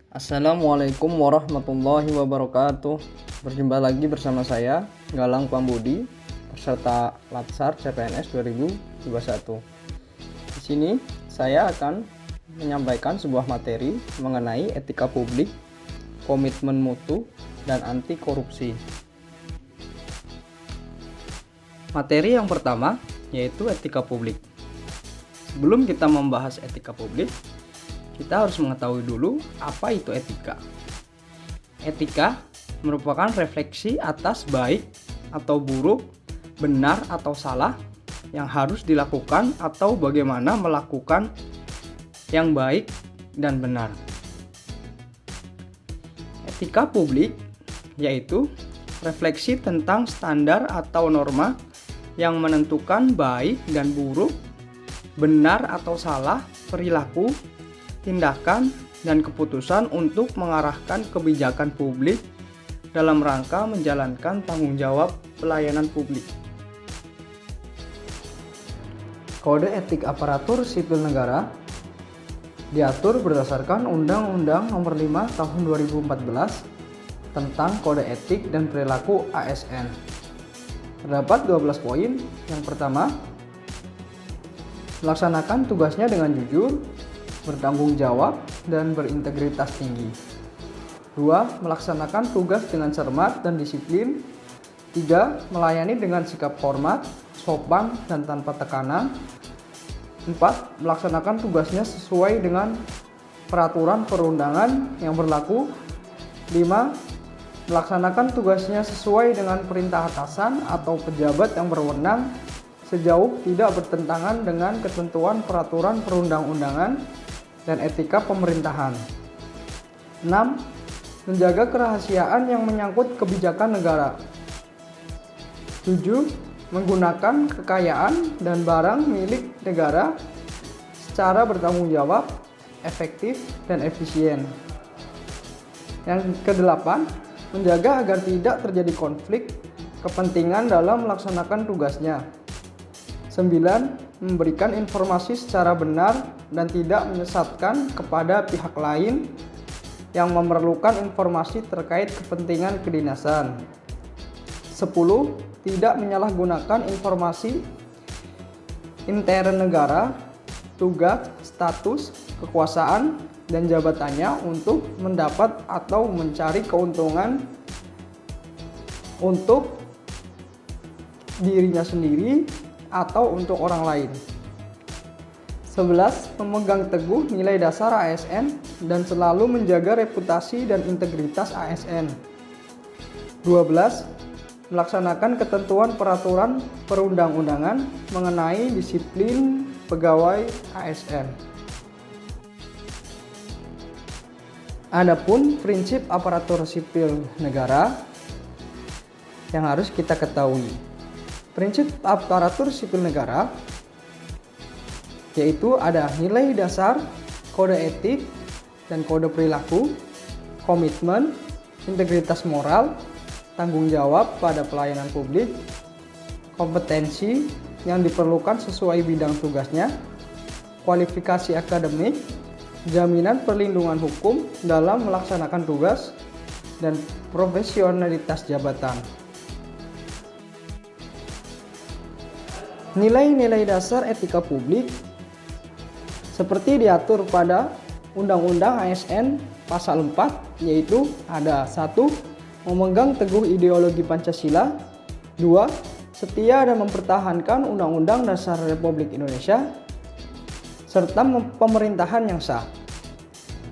Assalamualaikum warahmatullahi wabarakatuh. Berjumpa lagi bersama saya Galang Pambudi, peserta Latsar CPNS 2021. Di sini saya akan menyampaikan sebuah materi mengenai etika publik, komitmen mutu, dan anti korupsi. Materi yang pertama yaitu etika publik. Sebelum kita membahas etika publik, kita harus mengetahui dulu apa itu etika. Etika merupakan refleksi atas baik atau buruk, benar atau salah yang harus dilakukan atau bagaimana melakukan yang baik dan benar. Etika publik yaitu refleksi tentang standar atau norma yang menentukan baik dan buruk, benar atau salah perilaku, tindakan, dan keputusan untuk mengarahkan kebijakan publik dalam rangka menjalankan tanggung jawab pelayanan publik. Kode etik aparatur sipil negara diatur berdasarkan Undang-Undang Nomor 5 Tahun 2014 tentang Kode Etik dan Perilaku ASN. Terdapat 12 poin. Yang pertama, melaksanakan tugasnya dengan jujur, bertanggung jawab, dan berintegritas tinggi. 2. Melaksanakan tugas dengan cermat dan disiplin. 3. Melayani dengan sikap hormat, sopan, dan tanpa tekanan. 4. Melaksanakan tugasnya sesuai dengan peraturan perundangan yang berlaku. 5. Melaksanakan tugasnya sesuai dengan perintah atasan atau pejabat yang berwenang sejauh tidak bertentangan dengan ketentuan peraturan perundang-undangan dan etika pemerintahan. 6. Menjaga kerahasiaan yang menyangkut kebijakan negara. 7. Menggunakan kekayaan dan barang milik negara secara bertanggung jawab, efektif, dan efisien. Yang ke-8, menjaga agar tidak terjadi konflik kepentingan dalam melaksanakan tugasnya. 9. Memberikan informasi secara benar dan tidak menyesatkan kepada pihak lain yang memerlukan informasi terkait kepentingan kedinasan. 10. Tidak menyalahgunakan informasi intern negara, tugas, status, kekuasaan, dan jabatannya untuk mendapat atau mencari keuntungan untuk dirinya sendiri atau untuk orang lain. 11. Memegang teguh nilai dasar ASN dan selalu menjaga reputasi dan integritas ASN. 12. Melaksanakan ketentuan peraturan perundang-undangan mengenai disiplin pegawai ASN. Adapun prinsip aparatur sipil negara yang harus kita ketahui. Prinsip aparatur sipil negara yaitu ada nilai dasar, kode etik, dan kode perilaku, komitmen, integritas moral, tanggung jawab pada pelayanan publik, kompetensi yang diperlukan sesuai bidang tugasnya, kualifikasi akademik, jaminan perlindungan hukum dalam melaksanakan tugas, dan profesionalitas jabatan. Nilai-nilai dasar etika publik seperti diatur pada Undang-Undang ASN Pasal 4 yaitu ada 1. Memegang teguh ideologi Pancasila. 2. Setia dan mempertahankan Undang-Undang Dasar Republik Indonesia serta pemerintahan yang sah.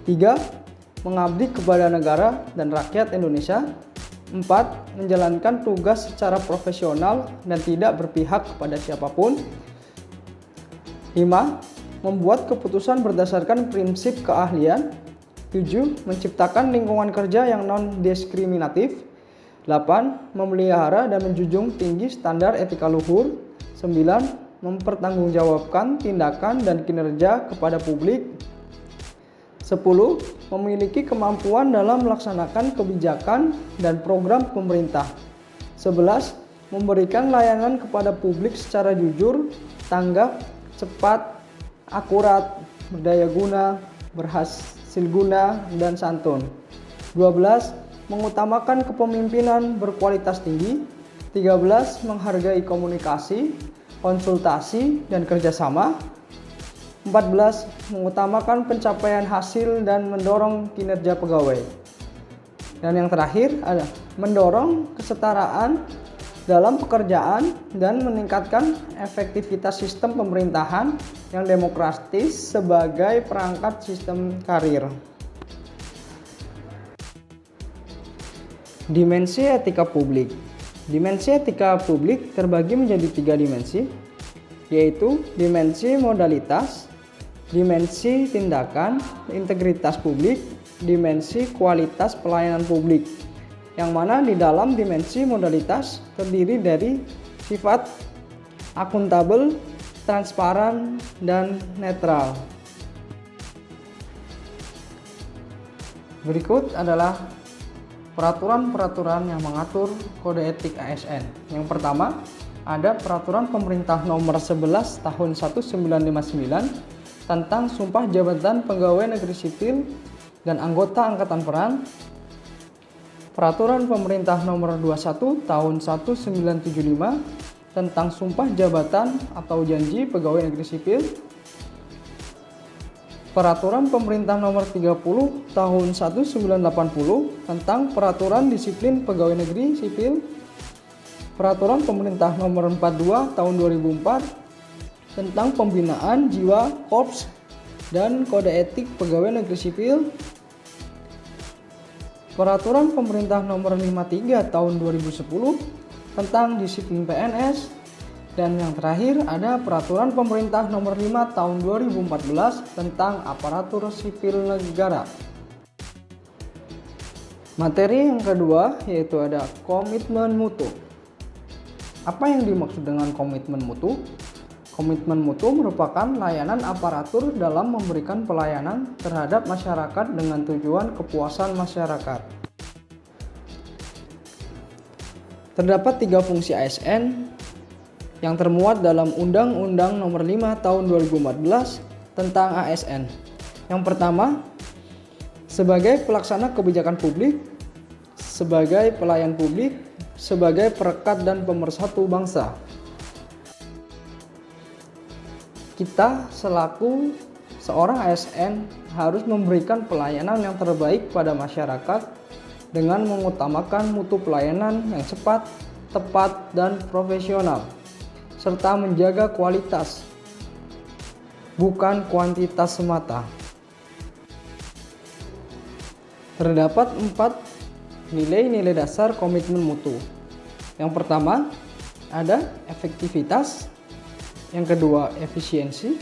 3. Mengabdi kepada negara dan rakyat Indonesia. 4. Menjalankan tugas secara profesional dan tidak berpihak kepada siapapun. 5. Membuat keputusan berdasarkan prinsip keahlian. 7. Menciptakan lingkungan kerja yang non-diskriminatif. 8. Memelihara dan menjunjung tinggi standar etika luhur. 9. Mempertanggungjawabkan tindakan dan kinerja kepada publik. 10. Memiliki kemampuan dalam melaksanakan kebijakan dan program pemerintah. 11. Memberikan layanan kepada publik secara jujur, tanggap, cepat, akurat, berdaya guna, berhasil silguna, dan santun. 12. Mengutamakan kepemimpinan berkualitas tinggi. 13. Menghargai komunikasi, konsultasi, dan kerjasama. 14. Mengutamakan pencapaian hasil dan mendorong kinerja pegawai. Dan yang terakhir ada mendorong kesetaraan dalam pekerjaan dan meningkatkan efektivitas sistem pemerintahan yang demokratis sebagai perangkat sistem karir. Dimensi etika publik. Dimensi etika publik terbagi menjadi 3 dimensi, yaitu dimensi modalitas, dimensi tindakan, integritas publik, dimensi kualitas pelayanan publik, yang mana di dalam dimensi modalitas terdiri dari sifat akuntabel, transparan, dan netral. Berikut adalah peraturan-peraturan yang mengatur kode etik ASN. Yang pertama, ada Peraturan Pemerintah Nomor 11 Tahun 1959 tentang Sumpah Jabatan Pegawai Negeri Sipil dan Anggota Angkatan Perang. Peraturan Pemerintah Nomor 21 Tahun 1975 tentang Sumpah Jabatan atau Janji Pegawai Negeri Sipil. Peraturan Pemerintah Nomor 30 Tahun 1980 tentang Peraturan Disiplin Pegawai Negeri Sipil. Peraturan Pemerintah Nomor 42 Tahun 2004 tentang Pembinaan Jiwa Korps dan Kode Etik Pegawai Negeri Sipil. Peraturan Pemerintah Nomor 53 Tahun 2010 tentang Disiplin PNS. Dan yang terakhir ada Peraturan Pemerintah Nomor 5 Tahun 2014 tentang Aparatur Sipil Negara. Materi yang kedua yaitu ada komitmen mutu. Apa yang dimaksud dengan komitmen mutu? Komitmen mutu merupakan layanan aparatur dalam memberikan pelayanan terhadap masyarakat dengan tujuan kepuasan masyarakat. Terdapat 3 fungsi ASN yang termuat dalam Undang-Undang Nomor 5 Tahun 2014 tentang ASN. Yang pertama, sebagai pelaksana kebijakan publik, sebagai pelayan publik, sebagai perekat dan pemersatu bangsa. Kita selaku seorang ASN harus memberikan pelayanan yang terbaik pada masyarakat dengan mengutamakan mutu pelayanan yang cepat, tepat, dan profesional, serta menjaga kualitas, bukan kuantitas semata. Terdapat 4 nilai-nilai dasar komitmen mutu. Yang pertama, ada efektivitas. Yang kedua, efisiensi.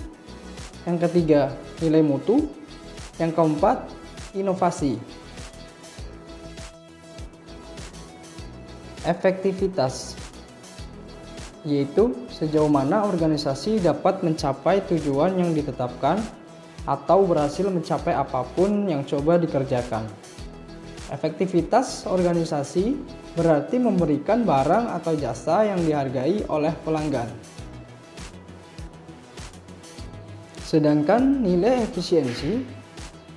Yang ketiga, nilai mutu. Yang keempat, inovasi. Efektivitas yaitu sejauh mana organisasi dapat mencapai tujuan yang ditetapkan atau berhasil mencapai apapun yang coba dikerjakan. Efektivitas organisasi berarti memberikan barang atau jasa yang dihargai oleh pelanggan. Sedangkan nilai efisiensi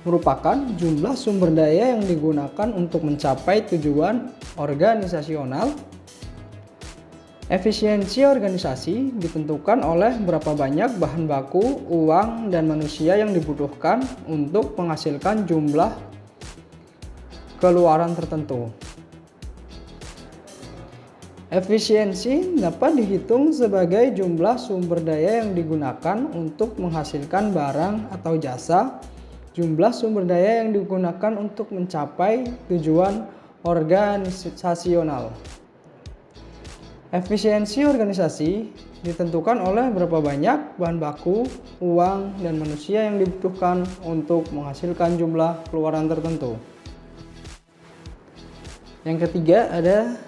merupakan jumlah sumber daya yang digunakan untuk mencapai tujuan organisasional. Efisiensi organisasi ditentukan oleh berapa banyak bahan baku, uang, dan manusia yang dibutuhkan untuk menghasilkan jumlah keluaran tertentu. Efisiensi dapat dihitung sebagai jumlah sumber daya yang digunakan untuk menghasilkan barang atau jasa, jumlah sumber daya yang digunakan untuk mencapai tujuan organisasional. Efisiensi organisasi ditentukan oleh berapa banyak bahan baku, uang, dan manusia yang dibutuhkan untuk menghasilkan jumlah keluaran tertentu. Yang ketiga ada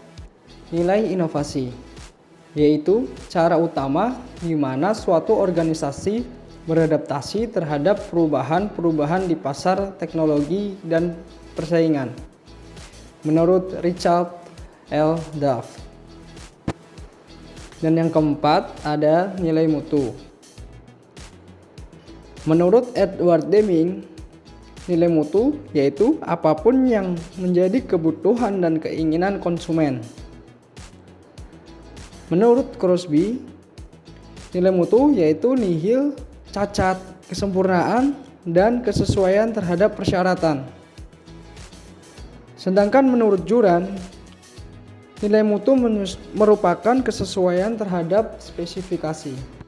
nilai inovasi, yaitu cara utama di mana suatu organisasi beradaptasi terhadap perubahan-perubahan di pasar teknologi dan persaingan. Menurut Richard L. Duff. Dan yang keempat ada nilai mutu. Menurut Edward Deming, Nilai mutu yaitu apapun yang menjadi kebutuhan dan keinginan konsumen. Menurut Crosby, nilai mutu yaitu nihil, cacat, kesempurnaan, dan kesesuaian terhadap persyaratan. Sedangkan menurut Juran, nilai mutu merupakan kesesuaian terhadap spesifikasi.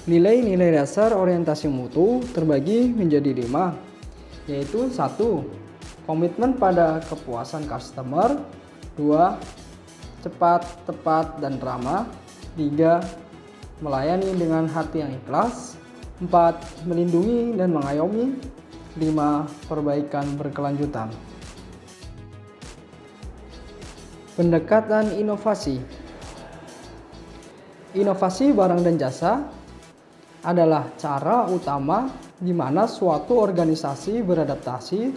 Nilai-nilai dasar orientasi mutu terbagi menjadi 5, yaitu 1. Komitmen pada kepuasan customer. 2. Cepat, tepat, dan ramah. 3. Melayani dengan hati yang ikhlas. 4. Melindungi dan mengayomi. 5. Perbaikan berkelanjutan. Pendekatan inovasi. Inovasi barang dan jasa adalah cara utama di mana suatu organisasi beradaptasi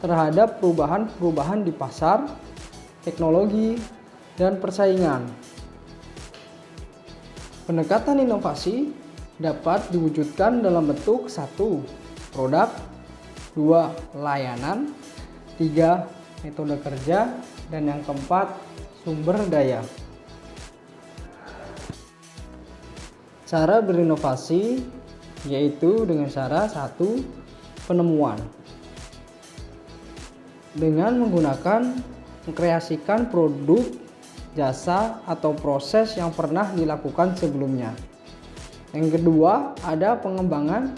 terhadap perubahan-perubahan di pasar, teknologi, dan persaingan. Pendekatan inovasi dapat diwujudkan dalam bentuk 1. Produk, 2. Layanan, 3. Metode kerja, dan yang keempat, sumber daya. Cara berinovasi yaitu dengan cara 1. Penemuan. Dengan mengkreasikan produk, jasa, atau proses yang pernah dilakukan sebelumnya. Yang kedua, ada pengembangan,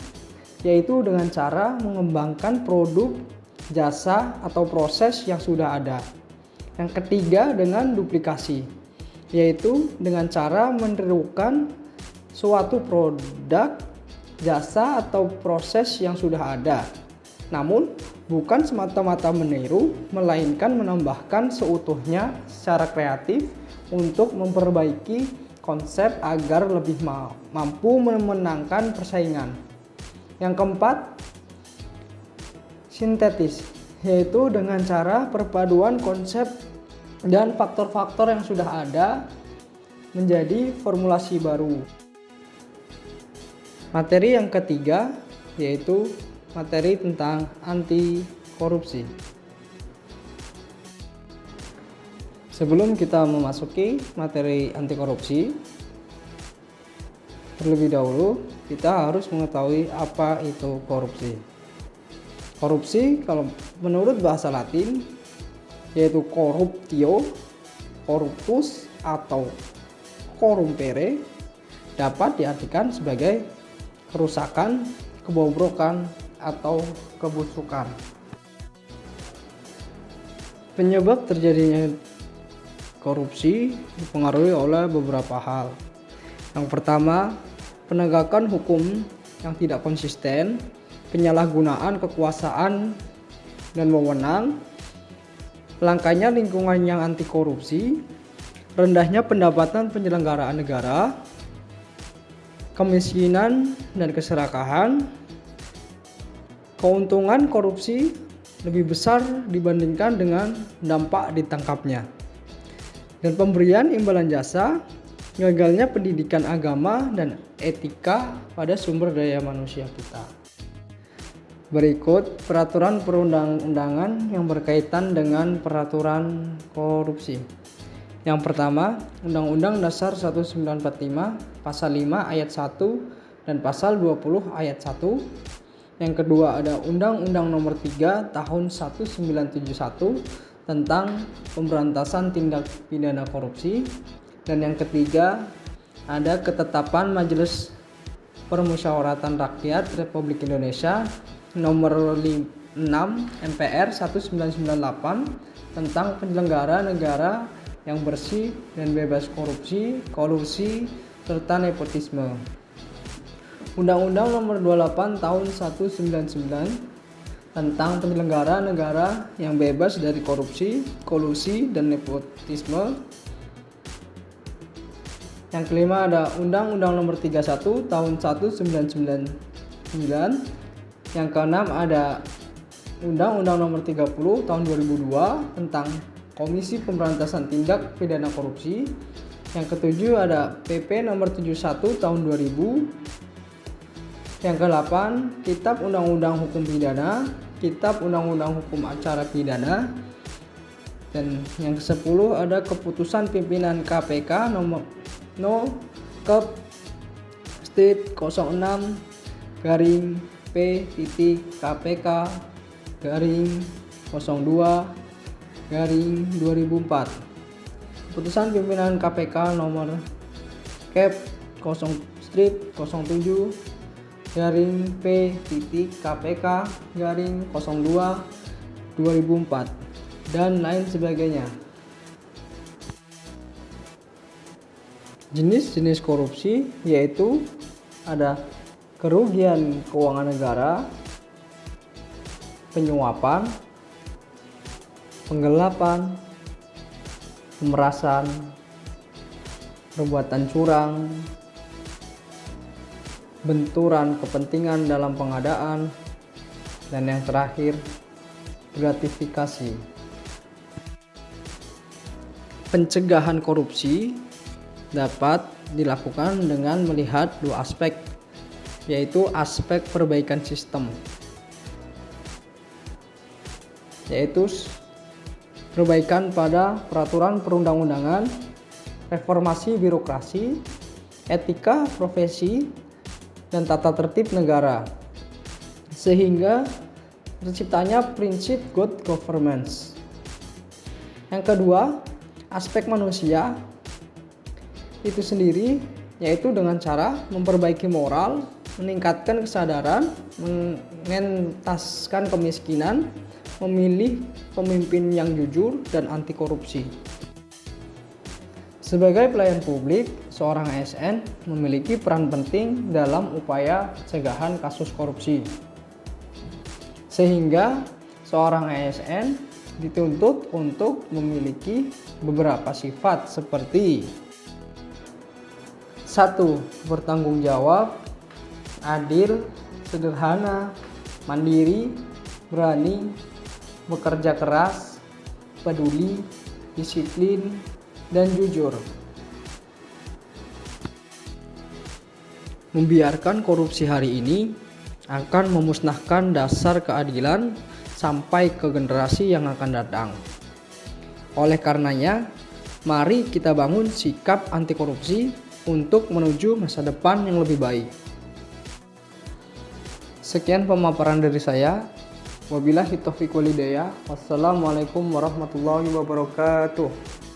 yaitu dengan cara mengembangkan produk, jasa, atau proses yang sudah ada. Yang ketiga, dengan duplikasi, yaitu dengan cara menirukan suatu produk, jasa, atau proses yang sudah ada. Namun, bukan semata-mata meniru, melainkan menambahkan seutuhnya secara kreatif untuk memperbaiki konsep agar lebih mampu memenangkan persaingan. Yang keempat, sintetis, yaitu dengan cara perpaduan konsep dan faktor-faktor yang sudah ada menjadi formulasi baru. Materi yang ketiga yaitu materi tentang anti korupsi. Sebelum kita memasuki materi anti korupsi, terlebih dahulu kita harus mengetahui apa itu korupsi. Korupsi kalau menurut bahasa Latin yaitu corruptio, corruptus, atau corrumpere, dapat diartikan sebagai kerusakan, kebobrokan, atau kebusukan. Penyebab terjadinya korupsi dipengaruhi oleh beberapa hal. Yang pertama, penegakan hukum yang tidak konsisten, penyalahgunaan kekuasaan dan wewenang, langkanya lingkungan yang anti korupsi, rendahnya pendapatan penyelenggaraan negara, kemiskinan dan keserakahan. Keuntungan korupsi lebih besar dibandingkan dengan dampak ditangkapnya. Dan pemberian imbalan jasa, gagalnya pendidikan agama dan etika pada sumber daya manusia kita. Berikut peraturan perundang-undangan yang berkaitan dengan peraturan korupsi. Yang pertama, Undang-Undang Dasar 1945 Pasal 5 Ayat 1 dan Pasal 20 Ayat 1. Yang kedua ada Undang-Undang Nomor 3 Tahun 1971 tentang Pemberantasan Tindak Pidana Korupsi. Dan yang ketiga ada Ketetapan Majelis Permusyawaratan Rakyat Republik Indonesia Nomor 6 MPR 1998 tentang penyelenggara negara yang bersih dan bebas korupsi, kolusi, serta nepotisme. Undang-Undang Nomor 28 Tahun 1999 tentang penyelenggara negara yang bebas dari korupsi, kolusi, dan nepotisme. Yang kelima ada Undang-Undang Nomor 31 Tahun 1999. Yang keenam ada Undang-Undang Nomor 30 Tahun 2002 tentang Komisi Pemberantasan Tindak Pidana Korupsi. Yang ketujuh ada PP Nomor 71 Tahun 2000. Yang ke-8, Kitab Undang-Undang Hukum Pidana, Kitab Undang-Undang Hukum Acara Pidana. Dan yang ke-10 ada Keputusan Pimpinan KPK nomor P/P/K/P/02/2004. Keputusan Pimpinan KPK nomor P/P/K/02/2004 dan lain sebagainya. Jenis-jenis korupsi yaitu ada kerugian keuangan negara, penyuapan, penggelapan, pemerasan, perbuatan curang, benturan kepentingan dalam pengadaan, dan yang terakhir gratifikasi. Pencegahan korupsi dapat dilakukan dengan melihat dua aspek, yaitu aspek perbaikan sistem, yaitu perbaikan pada peraturan perundang-undangan, reformasi birokrasi, etika profesi, dan tata tertib negara, sehingga terciptanya prinsip good governance. Yang kedua, aspek manusia itu sendiri, yaitu dengan cara memperbaiki moral, meningkatkan kesadaran, mengentaskan kemiskinan, memilih pemimpin yang jujur dan anti korupsi. Sebagai pelayan publik, seorang ASN memiliki peran penting dalam upaya pencegahan kasus korupsi. Sehingga seorang ASN dituntut untuk memiliki beberapa sifat seperti 1. Bertanggung jawab, adil, sederhana, mandiri, berani, bekerja keras, peduli, disiplin, dan jujur. Membiarkan korupsi hari ini akan memusnahkan dasar keadilan sampai ke generasi yang akan datang. Oleh karenanya, mari kita bangun sikap anti korupsi untuk menuju masa depan yang lebih baik. Sekian pemaparan dari saya. Wabillahi taufiq wal hidayah. Wassalamualaikum warahmatullahi wabarakatuh.